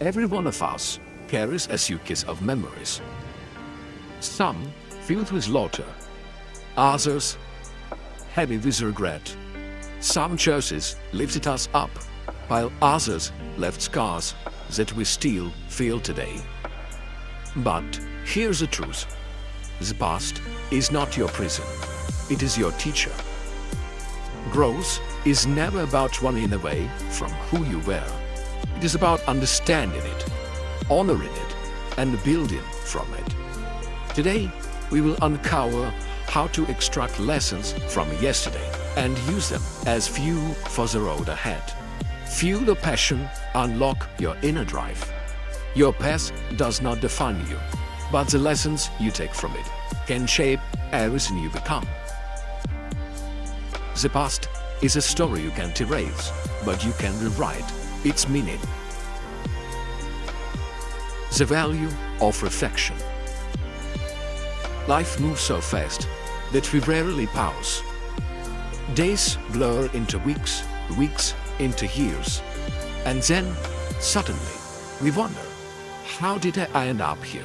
Every one of us carries a suitcase of memories. Some filled with laughter, others heavy with regret. Some choices lifted us up, while others left scars that we still feel today. But here's the truth. The past is not your prison. It is your teacher. Growth is never about running away from who you were. It is about understanding it, honoring it, and building from it. Today, we will uncover how to extract lessons from yesterday and use them as fuel for the road ahead. Fuel your passion, unlock your inner drive. Your past does not define you, but the lessons you take from it can shape everything you become. The past is a story you can't erase, but you can rewrite its meaning. The value of reflection. Life moves so fast that we rarely pause. Days blur into weeks, weeks into years, and then, suddenly, we wonder, how did I end up here?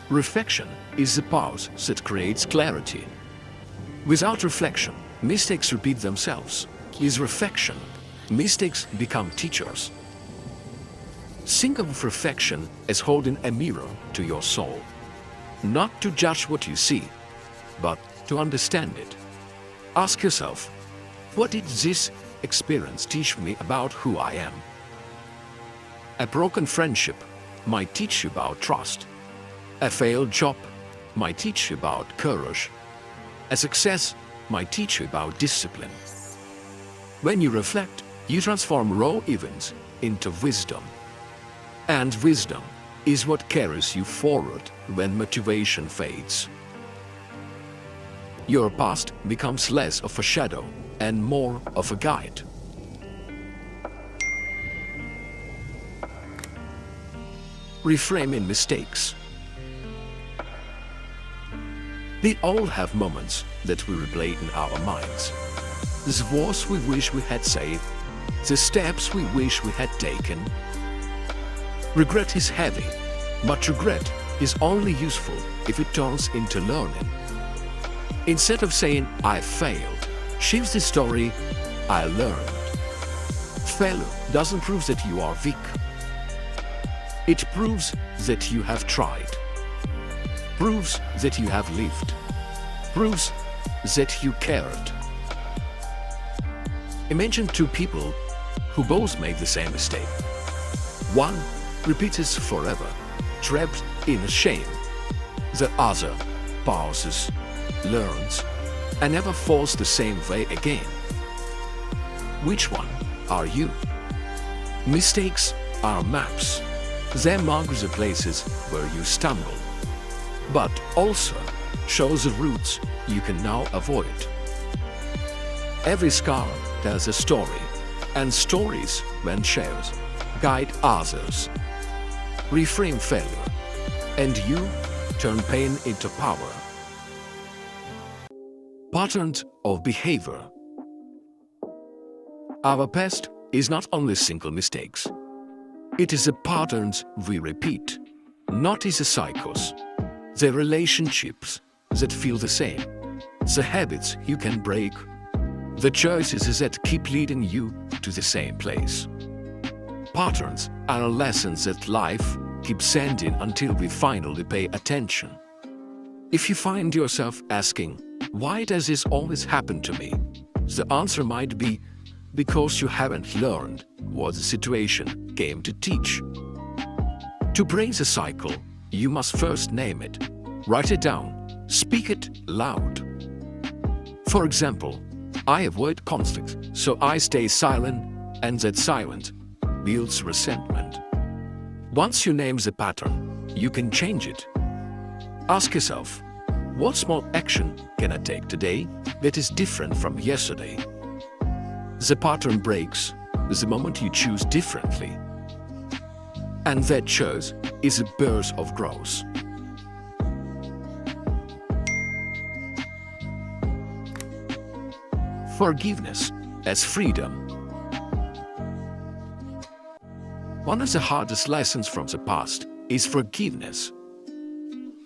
Reflection is the pause that creates clarity. Without reflection, mistakes repeat themselves. With reflection, mistakes become teachers. Think of reflection as holding a mirror to your soul. Not to judge what you see, but to understand it. Ask yourself, what did this experience teach me about who I am? A broken friendship might teach you about trust. A failed job might teach you about courage. A success might teach you about discipline. When you reflect, you transform raw events into wisdom. And wisdom is what carries you forward when motivation fades. Your past becomes less of a shadow and more of a guide. Reframing mistakes. We all have moments that we replay in our minds. The words we wish we had said, the steps we wish we had taken. Regret is heavy, but regret is only useful if it turns into learning. Instead of saying, I failed, shift the story, I learned. Failure doesn't prove that you are weak. It proves that you have tried. Proves that you have lived. Proves that you cared. Imagine two people who both make the same mistake. One repeats forever, trapped in shame. The other pauses, learns, and never falls the same way again. Which one are you? Mistakes are maps. They mark the places where you stumble, but also show the routes you can now avoid. Every scar tells a story, and stories, when shared, guide others. Reframe failure, and you turn pain into power. Patterns of behavior. Our past is not only single mistakes. It is the patterns we repeat, not the cycles, the relationships that feel the same, the habits you can break, the choices that keep leading you to the same place. Patterns are lessons that life keeps sending until we finally pay attention. If you find yourself asking, why does this always happen to me? The answer might be because you haven't learned what the situation came to teach. To break the cycle, you must first name it, write it down, speak it loud. For example, I avoid conflict, so I stay silent, and that silence builds resentment. Once you name the pattern, you can change it. Ask yourself, what small action can I take today that is different from yesterday? The pattern breaks the moment you choose differently. And that choice is a burst of growth. Forgiveness as freedom. One of the hardest lessons from the past is forgiveness.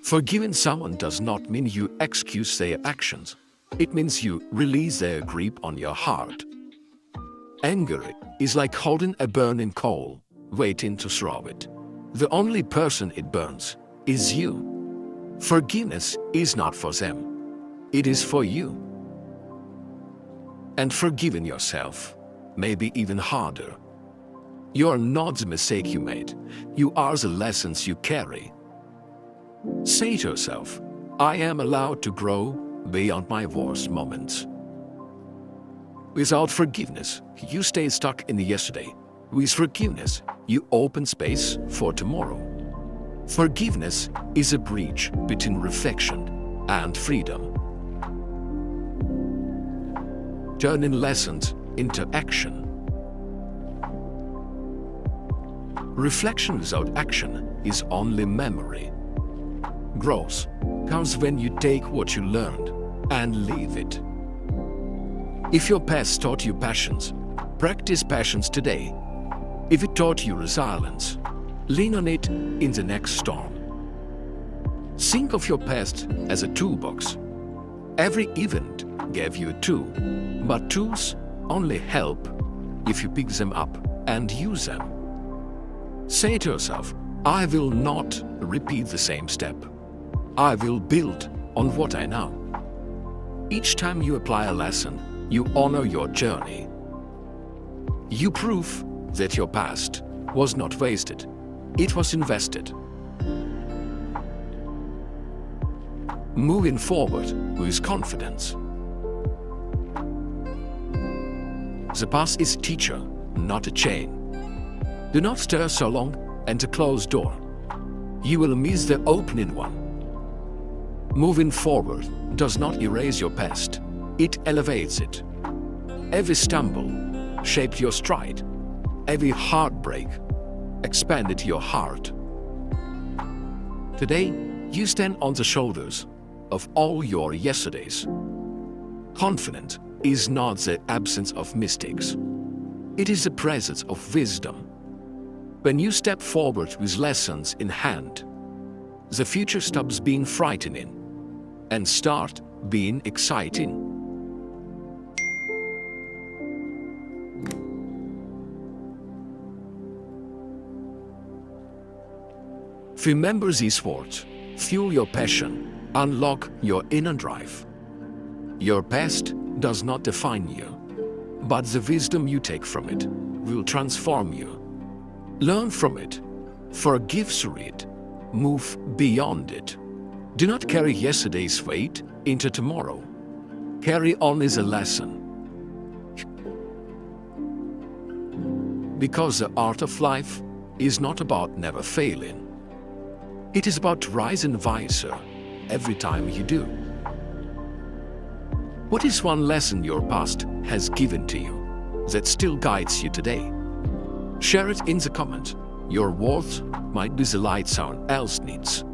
Forgiving someone does not mean you excuse their actions. It means you release their grip on your heart. Anger is like holding a burning coal, waiting to throw it. The only person it burns is you. Forgiveness is not for them. It is for you. And forgiving yourself may be even harder. You are not the mistake you made. You are the lessons you carry. Say to yourself, I am allowed to grow beyond my worst moments. Without forgiveness, you stay stuck in the yesterday. With forgiveness, you open space for tomorrow. Forgiveness is a bridge between reflection and freedom. Turning lessons into action. Reflection without action is only memory. Growth comes when you take what you learned and leave it. If your past taught you passions, practice passions today. If it taught you resilience, lean on it in the next storm. Think of your past as a toolbox. Every event gave you a tool, but tools only help if you pick them up and use them. Say to yourself, I will not repeat the same step. I will build on what I know. Each time you apply a lesson, you honor your journey. You prove that your past was not wasted. It was invested. Moving forward with confidence. The past is a teacher, not a chain. Do not stir so long and a closed door. You will miss the opening one. Moving forward does not erase your past. It elevates it. Every stumble shaped your stride. Every heartbreak expanded your heart. Today, you stand on the shoulders of all your yesterdays. Confidence is not the absence of mistakes. It is the presence of wisdom. When you step forward with lessons in hand, the future stops being frightening and start being exciting. Remember these words. Fuel your passion. Unlock your inner drive. Your past does not define you, but the wisdom you take from it will transform you. Learn from it. Forgive through it. Move beyond it. Do not carry yesterday's weight into tomorrow. Carry only the lesson. Because the art of life is not about never failing. It is about rising wiser every time you do. What is one lesson your past has given to you that still guides you today? Share it in the comments. Your words might be the light someone else needs.